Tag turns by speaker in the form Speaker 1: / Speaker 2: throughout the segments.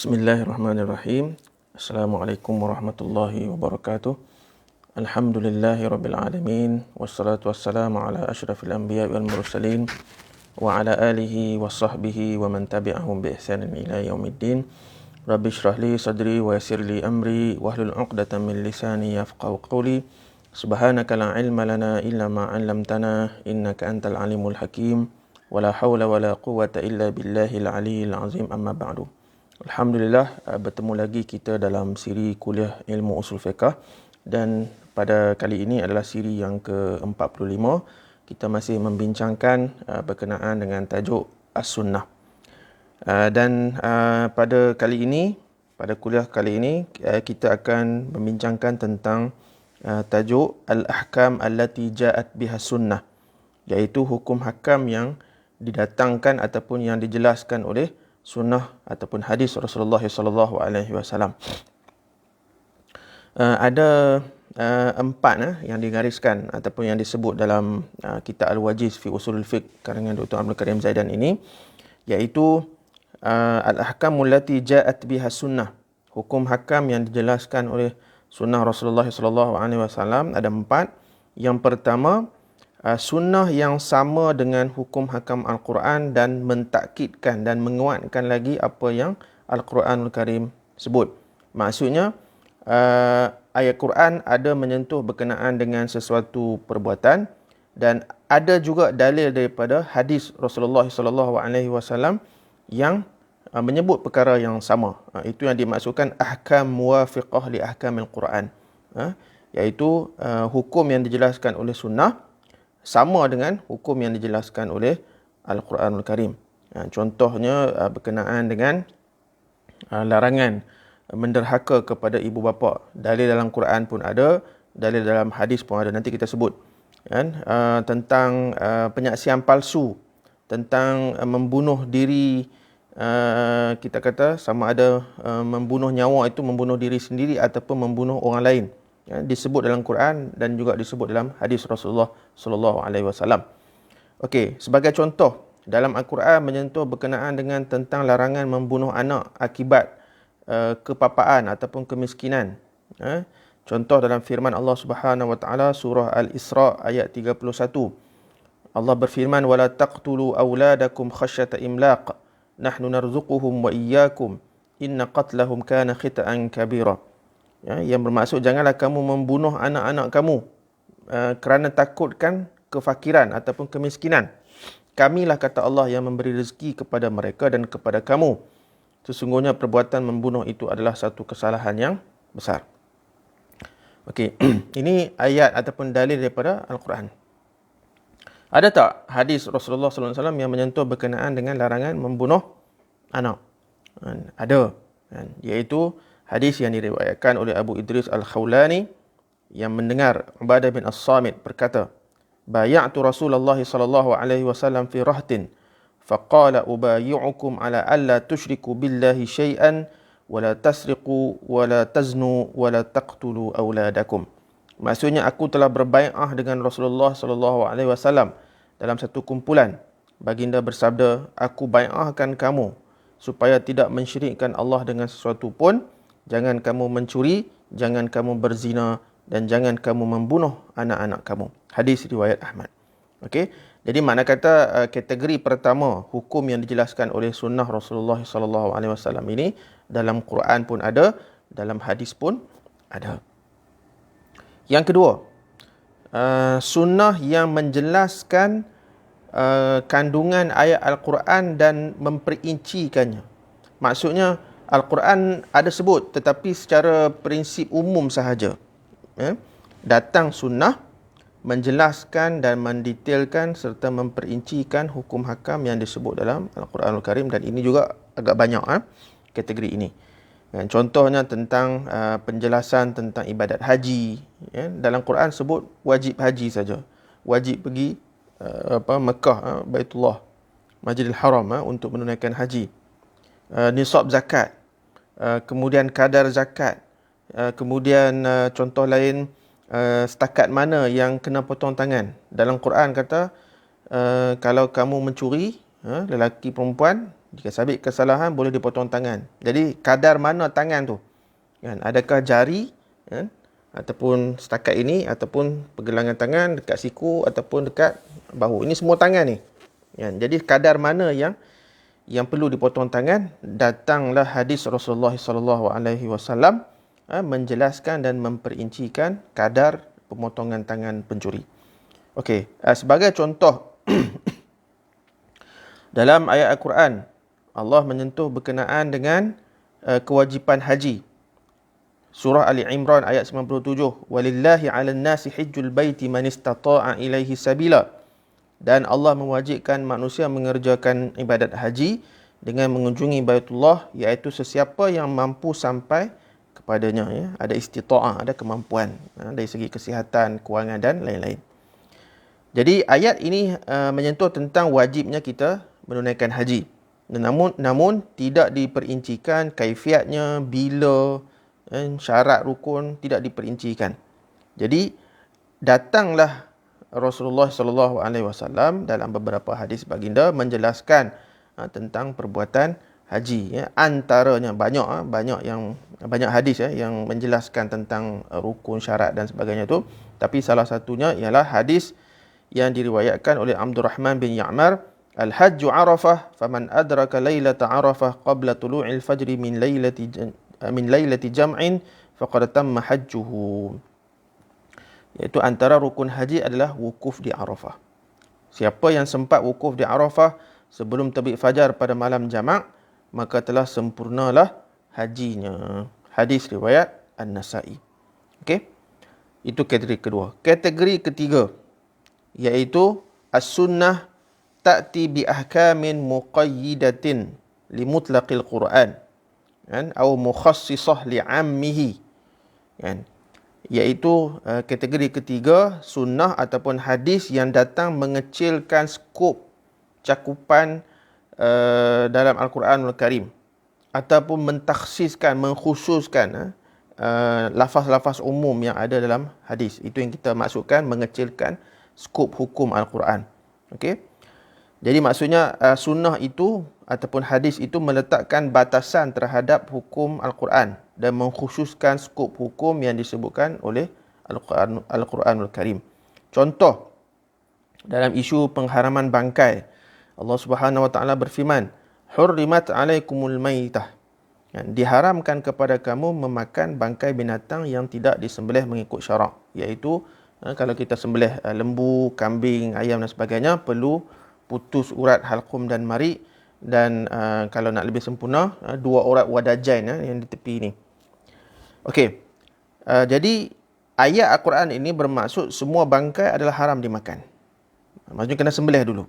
Speaker 1: Bismillahirrahmanirrahim. Assalamualaikum warahmatullahi wabarakatuh. Alhamdulillahi rabbil alamin. Wassalatu wassalamu ala ashrafil anbiya wal mursalin wa ala alihi wa sahbihi wa man tabi'ahum bi ihsanin ila yaumiddin. Rabbi shrah li sadri wa yassir li amri wahlul 'uqdatam min lisani yafqahu qawli. Subhanaka la ilma lana illa ma 'allamtana innaka antal alimul hakim. Wala haula wala quwwata illa billahil aliyyil azim. Amma ba'du. Alhamdulillah, bertemu lagi kita dalam siri kuliah ilmu usul fiqh, dan pada kali ini adalah siri yang ke-45. Kita masih membincangkan berkenaan dengan tajuk As-Sunnah. Dan pada kuliah kali ini kita akan membincangkan tentang tajuk Al-Ahkam allati ja'at biha sunnah, iaitu hukum hakam yang didatangkan ataupun yang dijelaskan oleh sunnah ataupun hadis Rasulullah sallallahu alaihi wasallam. Ada empat yang digariskan ataupun yang disebut dalam kitab Al-Wajiz fi Usulul Fiqh karangan Dr. Abdul Karim Zaidan ini, iaitu al-ahkamul lati ja'at biha sunnah, hukum hakam yang dijelaskan oleh sunnah Rasulullah sallallahu alaihi wasallam. Ada empat. Yang pertama, sunnah yang sama dengan hukum hakam Al-Quran dan mentakkidkan dan menguatkan lagi apa yang Al-Quranul Karim sebut. Maksudnya, ayat Quran ada menyentuh berkenaan dengan sesuatu perbuatan, dan ada juga dalil daripada hadis Rasulullah sallallahu alaihi wasallam yang menyebut perkara yang sama. Itu yang dimaksudkan ahkam muwafiqah li ahkamil Quran, iaitu hukum yang dijelaskan oleh sunnah sama dengan hukum yang dijelaskan oleh Al-Quranul Karim. Contohnya berkenaan dengan larangan menderhaka kepada ibu bapa. Dalil dalam Quran pun ada, dalil dalam hadis pun ada. Nanti kita sebut. Tentang penyaksian palsu, tentang membunuh diri, kita kata sama ada membunuh nyawa itu membunuh diri sendiri ataupun membunuh orang lain. Disebut dalam Quran dan juga disebut dalam hadis Rasulullah sallallahu alaihi wasallam. Okey, sebagai contoh, dalam Al-Quran menyentuh berkenaan dengan tentang larangan membunuh anak akibat kepapaan ataupun kemiskinan. Contoh dalam firman Allah Subhanahu wa taala surah Al-Isra ayat 31. Allah berfirman, "Wala taqtulu auladakum khasyata imlaq, nahnu narzuquhum wa iyyakum, inna qatlahum kana khita'an kabira." Yang bermaksud, janganlah kamu membunuh anak-anak kamu kerana takutkan kefakiran ataupun kemiskinan. Kamilah, kata Allah, yang memberi rezeki kepada mereka dan kepada kamu. Sesungguhnya perbuatan membunuh itu adalah satu kesalahan yang besar. Okey, ini ayat ataupun dalil daripada Al-Quran. Ada tak hadis Rasulullah sallallahu alaihi wasallam yang menyentuh berkenaan dengan larangan membunuh anak? Ada, iaitu hadis yang diriwayatkan oleh Abu Idris Al-Khawlani yang mendengar Ubadah bin As-Samit berkata, "Bay'atu Rasulullah sallallahu alaihi wasallam fi rahtin, faqala ubayyi'ukum ala alla tusyriku billahi syai'an wa la tasriqu wa la taznu wa la taqtulu auladakum." Maksudnya, aku telah berbai'ah dengan Rasulullah sallallahu alaihi wasallam dalam satu kumpulan. Baginda bersabda, "Aku bai'ahkan kamu supaya tidak mensyirikkan Allah dengan sesuatu pun. Jangan kamu mencuri, jangan kamu berzina, dan jangan kamu membunuh anak-anak kamu." Hadis riwayat Ahmad. Okey, jadi makna kata kategori pertama hukum yang dijelaskan oleh sunnah Rasulullah sallallahu alaihi wasallam ini dalam Quran pun ada, dalam hadis pun ada. Yang kedua, sunnah yang menjelaskan kandungan ayat Al-Quran dan memperincikannya. Maksudnya, Al-Quran ada sebut tetapi secara prinsip umum sahaja. Datang sunnah menjelaskan dan mendetailkan serta memperincikan hukum hakam yang disebut dalam Al-Quranul Karim, dan ini juga agak banyak kategori ini. Contohnya tentang penjelasan tentang ibadat haji. Dalam Quran sebut wajib haji saja. Wajib pergi Mekah, Baitullah, Masjidil Haram untuk menunaikan haji. Nisab zakat, kemudian kadar zakat, kemudian contoh lain, setakat mana yang kena potong tangan. Dalam Quran kata, kalau kamu mencuri, lelaki perempuan, Jika sabit kesalahan, boleh dipotong tangan. Jadi kadar mana tangan tu? Kan? Adakah jari, kan? Ataupun setakat ini, ataupun pergelangan tangan dekat siku, ataupun dekat bahu. Ini semua tangan ni. Kan? Jadi kadar mana yang perlu dipotong tangan? Datanglah hadis Rasulullah SAW menjelaskan dan memperincikan kadar pemotongan tangan pencuri. Okey, sebagai contoh dalam ayat Al-Quran, Allah menyentuh berkenaan dengan kewajipan haji. Surah Ali Imran ayat 97. Walillahi 'alan nasi hajjul baiti man istata'a ilaihi sabila. Dan Allah mewajibkan manusia mengerjakan ibadat haji dengan mengunjungi Baitullah, iaitu sesiapa yang mampu sampai kepadanya, ya. Ada istita'ah, ada kemampuan dari segi kesihatan, kewangan dan lain-lain. Jadi ayat ini menyentuh tentang wajibnya kita menunaikan haji. Namun tidak diperincikan kaifiatnya, bila, syarat rukun tidak diperincikan. Jadi datanglah Rasulullah SAW dalam beberapa hadis baginda menjelaskan tentang perbuatan haji, ya. Antaranya banyak hadis, ya, yang menjelaskan tentang rukun, syarat dan sebagainya tu. Tapi salah satunya ialah hadis yang diriwayatkan oleh Abdul Rahman bin Ya'mar, Al-Hajju Arafah, faman adraka laylata Arafah qabla tulu'il fajri min laylati jam'in faqad tamma hajjuhu. Iaitu antara rukun haji adalah wukuf di Arafah. Siapa yang sempat wukuf di Arafah sebelum terbit fajar pada malam jamak, maka telah sempurnalah hajinya. Hadis riwayat An-Nasa'i. Okey. Itu kategori kedua. Kategori ketiga iaitu as-sunnah ta'ti bi ahkamin muqayyidatin li mutlaqil Quran, kan, atau mukhassisah li 'ammihi, kan. Iaitu kategori ketiga, sunnah ataupun hadis yang datang mengecilkan skop cakupan dalam Al-Quranul Karim, ataupun mentakhsiskan, mengkhususkan lafaz-lafaz umum yang ada dalam hadis. Itu yang kita maksudkan mengecilkan skop hukum Al-Quran. Okey. Jadi maksudnya sunnah itu ataupun hadis itu meletakkan batasan terhadap hukum Al-Quran dan mengkhususkan skop hukum yang disebutkan oleh Al-Quranul Karim. Contoh, dalam isu pengharaman bangkai, Allah Subhanahu Wa Taala berfirman, "Hurrimat 'alaikumul maitah." Diharamkan kepada kamu memakan bangkai binatang yang tidak disembelih mengikut syarak. Iaitu kalau kita sembelih lembu, kambing, ayam dan sebagainya, perlu putus urat halqum dan marik, dan kalau nak lebih sempurna, 2 urat wadajain yang di tepi ni. Okey. Jadi ayat Al-Quran ini bermaksud semua bangkai adalah haram dimakan. Maksudnya kena sembelih dulu.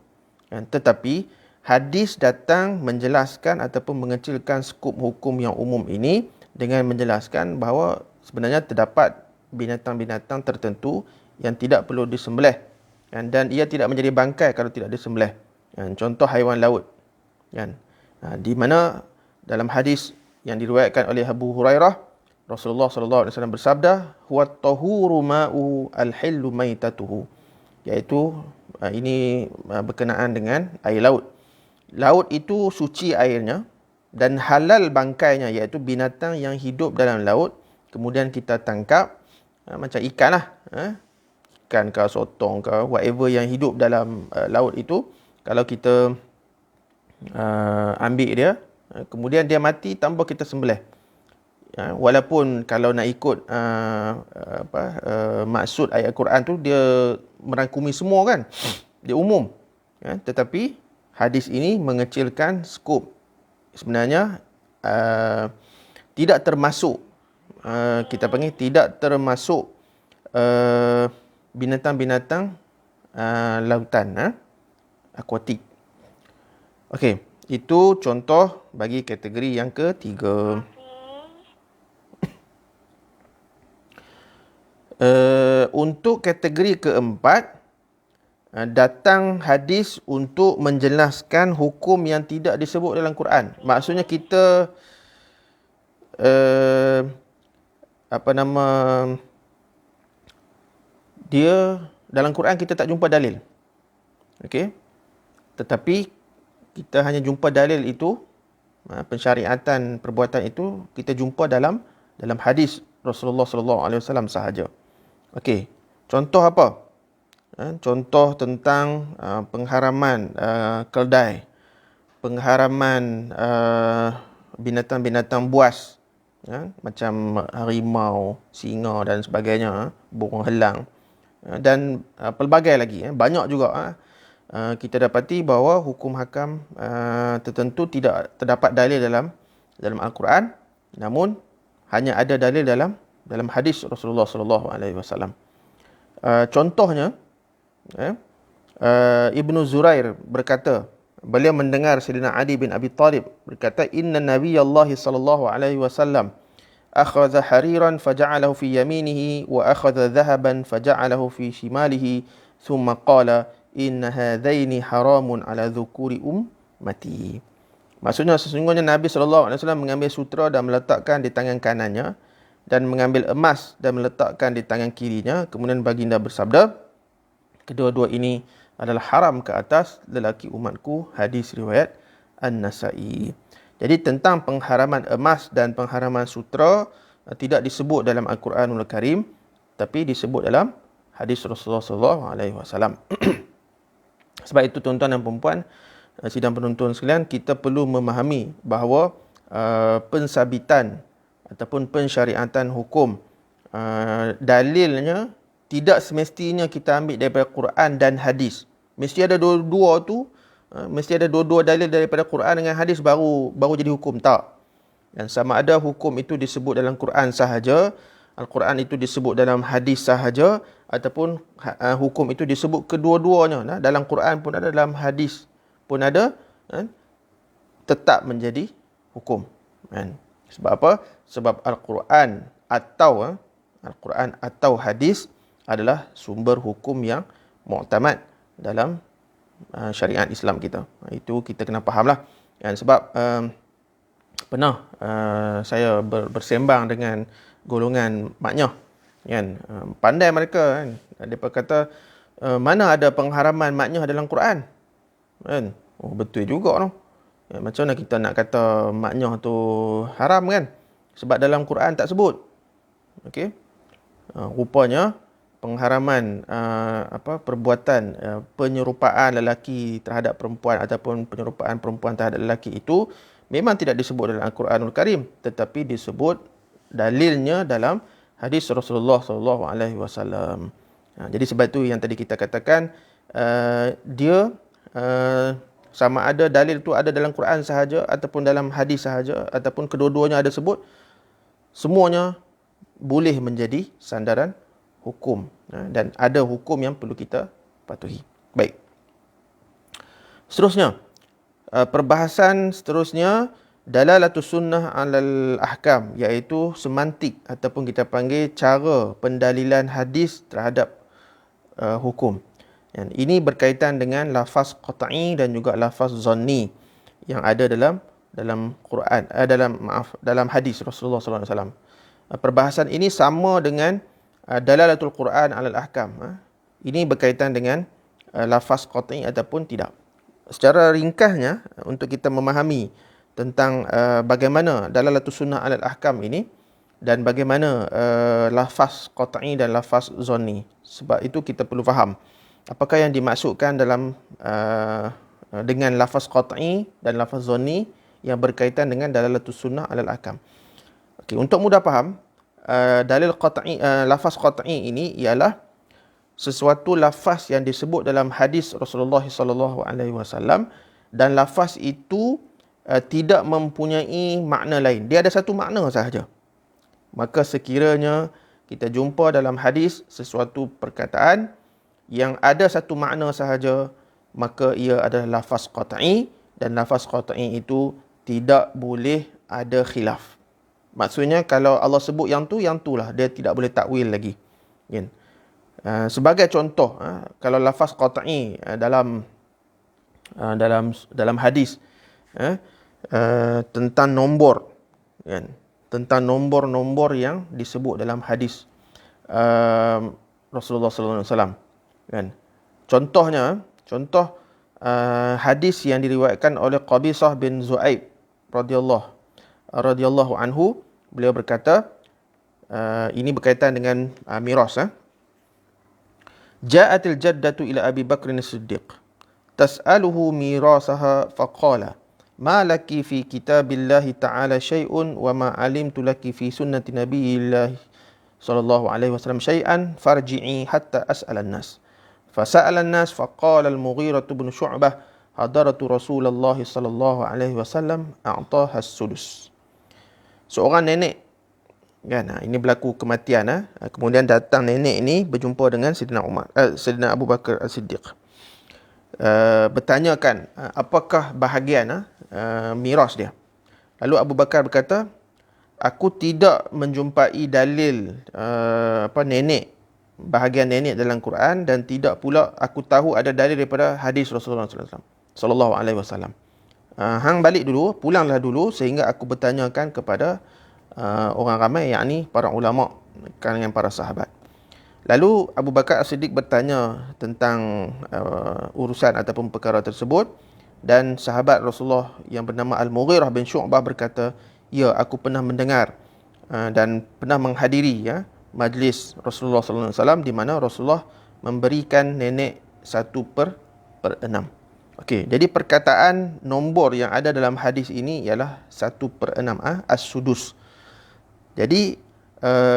Speaker 1: Tetapi hadis datang menjelaskan ataupun mengecilkan skop hukum yang umum ini dengan menjelaskan bahawa sebenarnya terdapat binatang-binatang tertentu yang tidak perlu disembelih, dan ia tidak menjadi bangkai kalau tidak disembelih. Contoh haiwan laut, di mana dalam hadis yang diriwayatkan oleh Abu Hurairah, Rasulullah SAW bersabda, huwa tahuru ma'u al-hillu maitatuhu. Iaitu ini berkenaan dengan air laut. Laut itu suci airnya dan halal bangkainya, iaitu binatang yang hidup dalam laut kemudian kita tangkap, macam ikan lah, ikan ke, sotong ke, whatever yang hidup dalam laut itu, kalau kita ambil dia, kemudian dia mati tanpa kita sembelih. Walaupun kalau nak ikut maksud ayat Quran tu, dia merangkumi semua, kan, dia umum, tetapi hadis ini mengecilkan skop. Sebenarnya tidak termasuk, kita panggil tidak termasuk binatang-binatang lautan, akuatik. Okey, itu contoh bagi kategori yang ketiga. Untuk kategori keempat, datang hadis untuk menjelaskan hukum yang tidak disebut dalam Quran. Maksudnya kita dia dalam Quran kita tak jumpa dalil. Okey. Tetapi kita hanya jumpa dalil itu, pensyariatan perbuatan itu kita jumpa dalam hadis Rasulullah sallallahu alaihi wasallam sahaja. Okey, contoh apa? Contoh tentang pengharaman keldai, pengharaman binatang-binatang buas, macam harimau, singa dan sebagainya, burung helang, dan pelbagai lagi. Banyak juga kita dapati bahawa hukum hakam tertentu tidak terdapat dalil dalam Al-Quran, namun hanya ada dalil dalam hadis Rasulullah sallallahu alaihi wasallam. Contohnya, Ibnu Zurair berkata, beliau mendengar Sayyidina Ali bin Abi Talib berkata, "Inna Nabiyallahi sallallahu alaihi wasallam akhadha hariran faja'alahu fi yaminihi wa akhadha dhahaban faja'alahu fi shimalihi thumma qala inna hadhaini haramun ala dhukuri ummati." Maksudnya, sesungguhnya Nabi sallallahu alaihi wasallam mengambil sutra dan meletakkan di tangan kanannya, dan mengambil emas dan meletakkan di tangan kirinya. Kemudian baginda bersabda, kedua-dua ini adalah haram ke atas lelaki umatku. Hadis riwayat An-Nasa'i. Jadi tentang pengharaman emas dan pengharaman sutra tidak disebut dalam Al-Quranul Karim, tapi disebut dalam hadis Rasulullah SAW. Sebab itu tuan-tuan dan puan-puan, sidang penonton sekalian, kita perlu memahami bahawa pensabitan ataupun pensyariatan hukum, dalilnya tidak semestinya kita ambil daripada Quran dan hadis. Mesti ada dua-dua tu, mesti ada dua-dua dalil daripada Quran dengan hadis baru jadi hukum. Tak. Dan sama ada hukum itu disebut dalam Quran sahaja, Al-Quran itu disebut dalam hadis sahaja, ataupun hukum itu disebut kedua-duanya. Dalam Quran pun ada, dalam hadis pun ada, tetap menjadi hukum. Sebab apa? Sebab Al-Quran atau hadis adalah sumber hukum yang muktamad dalam syariat Islam kita. Itu kita kena fahamlah. Sebab pernah saya bersembang dengan golongan maknyah, pandai mereka, mereka kata, mana ada pengharaman maknyah dalam Quran? Oh, betul juga noh. Macam mana kita nak kata maknyah tu haram kan? Sebab dalam Quran tak sebut. Okey. Rupanya pengharaman perbuatan penyerupaan lelaki terhadap perempuan ataupun penyerupaan perempuan terhadap lelaki itu memang tidak disebut dalam Al-Quranul Karim, tetapi disebut dalilnya dalam hadis Rasulullah sallallahu alaihi wasallam. Jadi sebab itu yang tadi kita katakan, dia sama ada dalil itu ada dalam Quran sahaja ataupun dalam hadis sahaja ataupun kedua-duanya ada sebut, semuanya boleh menjadi sandaran hukum, dan ada hukum yang perlu kita patuhi. Baik. Seterusnya, perbahasan seterusnya, dalalatus sunnah alal ahkam, iaitu semantik ataupun kita panggil cara pendalilan hadis terhadap hukum. Dan ini berkaitan dengan lafaz qat'i dan juga lafaz zanni yang ada dalam Quran, dalam hadis Rasulullah sallallahu alaihi wasallam. Perbahasan ini sama dengan dalalatul Quran alal ahkam. Ini berkaitan dengan lafaz qat'i ataupun tidak. Secara ringkasnya, untuk kita memahami tentang bagaimana dalalatus sunnah alal ahkam ini dan bagaimana lafaz qat'i dan lafaz zanni. Sebab itu kita perlu faham apakah yang dimaksudkan dalam dengan lafaz qat'i dan lafaz zanni yang berkaitan dengan dalalatus sunnah alal ahkam. Okey, untuk mudah faham, dalil qat'i, lafaz qat'i ini ialah sesuatu lafaz yang disebut dalam hadis Rasulullah sallallahu alaihi wasallam dan lafaz itu tidak mempunyai makna lain. Dia ada satu makna sahaja. Maka sekiranya kita jumpa dalam hadis sesuatu perkataan yang ada satu makna sahaja, maka ia adalah lafaz qat'i, dan lafaz qat'i itu tidak boleh ada khilaf. Maksudnya kalau Allah sebut yang tu lah, dia tidak boleh takwil lagi. Sebagai contoh, kalau lafaz qat'i dalam hadis tentang nombor, tentang nombor-nombor yang disebut dalam hadis Rasulullah sallallahu alaihi wasallam, contoh hadis yang diriwayatkan oleh Qabisah bin Zu'aib radhiyallahu anhu. Beliau berkata, ini berkaitan dengan miras. Ja'atil jaddatu ila Abi Bakr as-Siddiq tas'aluhu mirasaha faqala ma laki fi kitabillahi ta'ala syai'un wa ma alimtu laki fi sunnati nabiyillahi sallallahu alaihi wasallam syai'an farji'i hatta as'ala an-nas. Fasa'ala an-nas faqala al-Mughirah bin Syu'bah hadaratu Rasulullah sallallahu alaihi wasallam a'taha as-sudus. Seorang nenek kan, ini berlaku kematian. Kemudian datang nenek ini berjumpa dengan Sayyidina Abu Bakar As-Siddiq. Bertanyakan apakah bahagian miras dia. Lalu Abu Bakar berkata, aku tidak menjumpai dalil bahagian nenek dalam Quran, dan tidak pula aku tahu ada dalil daripada hadis Rasulullah sallallahu alaihi wasallam. Hang balik dulu, pulanglah dulu sehingga aku bertanyakan kepada orang ramai, yakni para ulama kalangan para sahabat. Lalu Abu Bakar As-Siddiq bertanya tentang urusan ataupun perkara tersebut, dan sahabat Rasulullah yang bernama Al-Mughirah bin Syu'bah berkata, ya, aku pernah mendengar dan pernah menghadiri majlis Rasulullah sallallahu alaihi wasallam di mana Rasulullah memberikan nenek 1/6. Okey, jadi perkataan nombor yang ada dalam hadis ini ialah 1/6 as-sudus. Jadi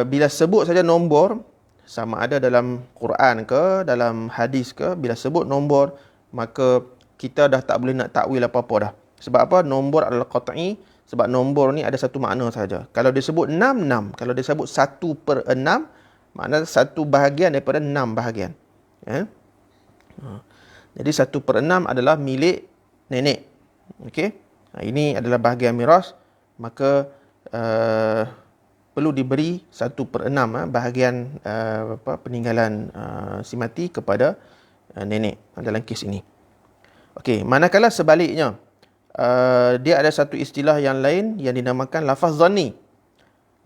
Speaker 1: bila sebut saja nombor, sama ada dalam Quran ke, dalam hadis ke, bila sebut nombor, maka kita dah tak boleh nak takwil apa-apa dah. Sebab apa? Nombor adalah qat'i, sebab nombor ni ada satu makna saja. Kalau dia sebut 6, 6. Kalau dia sebut 1/6, maknanya satu bahagian daripada 6 bahagian. Jadi 1/6 adalah milik nenek. Okey? Ini adalah bahagian miras, maka perlu diberi 1/6 bahagian peninggalan si mati kepada nenek dalam kes ini. Okey, manakala sebaliknya, dia ada satu istilah yang lain yang dinamakan lafaz zanni.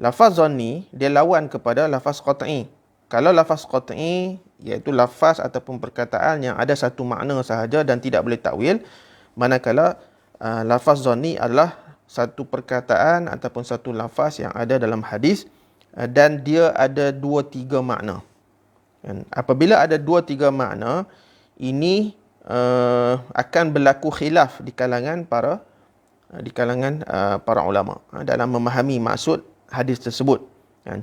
Speaker 1: Lafaz zanni dia lawan kepada lafaz qat'i. Kalau lafaz qat'i iaitu lafaz ataupun perkataan yang ada satu makna sahaja dan tidak boleh takwil, manakala lafaz zanni adalah satu perkataan ataupun satu lafaz yang ada dalam hadis dan dia ada 2-3 makna. Apabila ada 2-3 makna, ini akan berlaku khilaf di kalangan para ulama dalam memahami maksud hadis tersebut.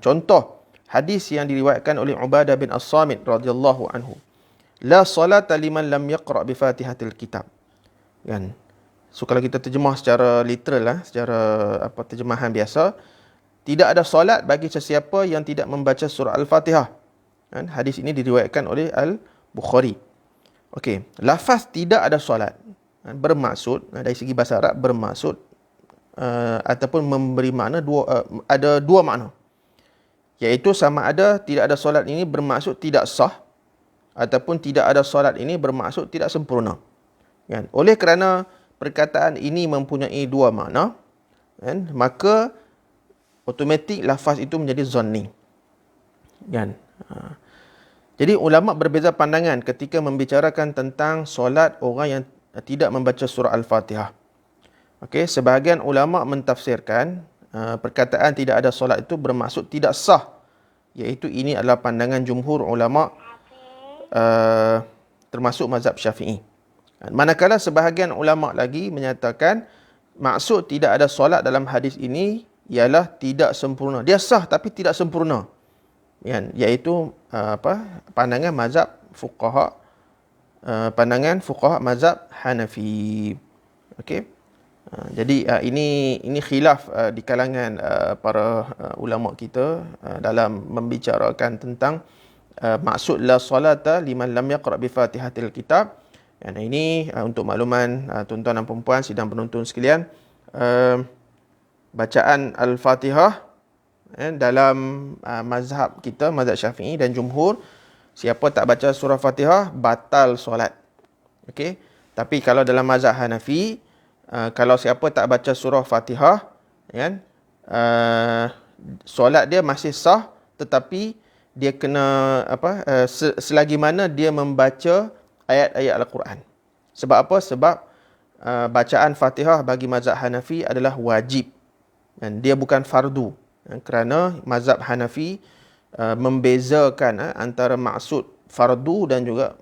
Speaker 1: Contoh hadis yang diriwayatkan oleh Ubadah bin As-Samit radhiyallahu anhu, la salata liman lam yaqra bi Fatihatil Kitab. Kan? So kalau kita terjemah secara literal secara terjemahan biasa, tidak ada solat bagi sesiapa yang tidak membaca surah Al-Fatihah. Kan? Hadis ini diriwayatkan oleh Al-Bukhari. Okey, lafaz tidak ada solat bermaksud dari segi bahasa Arab bermaksud ataupun memberi makna ada dua makna. Iaitu sama ada tidak ada solat ini bermaksud tidak sah, ataupun tidak ada solat ini bermaksud tidak sempurna. Kan? Oleh kerana perkataan ini mempunyai dua makna, kan, maka automatik lafaz itu menjadi zanni. Kan? Jadi ulama berbeza pandangan ketika membicarakan tentang solat orang yang tidak membaca surah Al-Fatihah. Okey, sebahagian ulama mentafsirkan perkataan tidak ada solat itu bermaksud tidak sah, iaitu ini adalah pandangan jumhur ulama termasuk mazhab Syafi'i. Manakala sebahagian ulama lagi menyatakan maksud tidak ada solat dalam hadis ini ialah tidak sempurna. Dia sah tapi tidak sempurna. Iaitu pandangan mazhab fuqaha, pandangan fuqaha mazhab Hanafi. Okey. Jadi ini khilaf di kalangan para ulama kita dalam membicarakan tentang maksud la salata liman lam yaqra bi Fatihatil Kitab. Dan ini untuk makluman tuan-tuan dan puan-puan sidang penonton sekalian, bacaan Al-Fatihah dalam mazhab kita, mazhab Syafi'i dan jumhur, siapa tak baca surah Fatihah batal solat. Okey. Tapi kalau dalam mazhab Hanafi, kalau siapa tak baca surah Fatihah, kan, solat dia masih sah, tetapi dia kena selagi mana dia membaca ayat-ayat Al-Quran. Sebab apa? Sebab bacaan Fatihah bagi mazhab Hanafi adalah wajib dan dia bukan fardu. Kerana mazhab Hanafi membezakan antara maksud fardu dan juga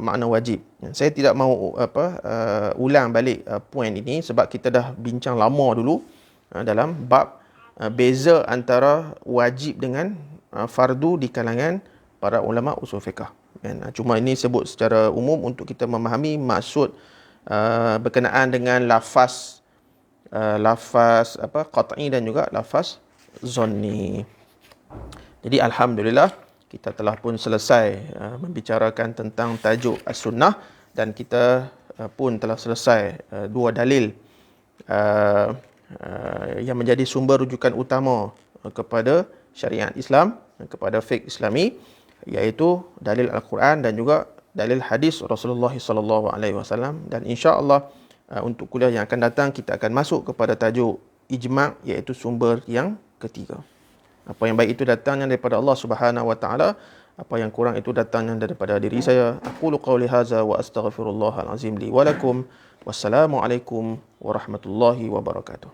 Speaker 1: makna wajib. Saya tidak mahu ulang balik poin ini sebab kita dah bincang lama dulu dalam bab beza antara wajib dengan fardu di kalangan para ulama usul fiqh. Cuma ini sebut secara umum untuk kita memahami maksud berkenaan dengan lafaz qat'i dan juga lafaz zonni. Jadi alhamdulillah kita telah pun selesai membicarakan tentang tajuk as-sunnah dan kita pun telah selesai dua dalil yang menjadi sumber rujukan utama kepada syariat Islam, kepada fiqh Islami, iaitu dalil Al-Quran dan juga dalil hadis Rasulullah SAW. Dan insya-Allah untuk kuliah yang akan datang kita akan masuk kepada tajuk ijma', iaitu sumber yang ketiga. Apa yang baik itu datangnya daripada Allah Subhanahu wa taala, apa yang kurang itu datangnya daripada diri saya. Aqulu qawli hadza wa astaghfirullahal azim li wa lakum. Wassalamualaikum warahmatullahi wabarakatuh.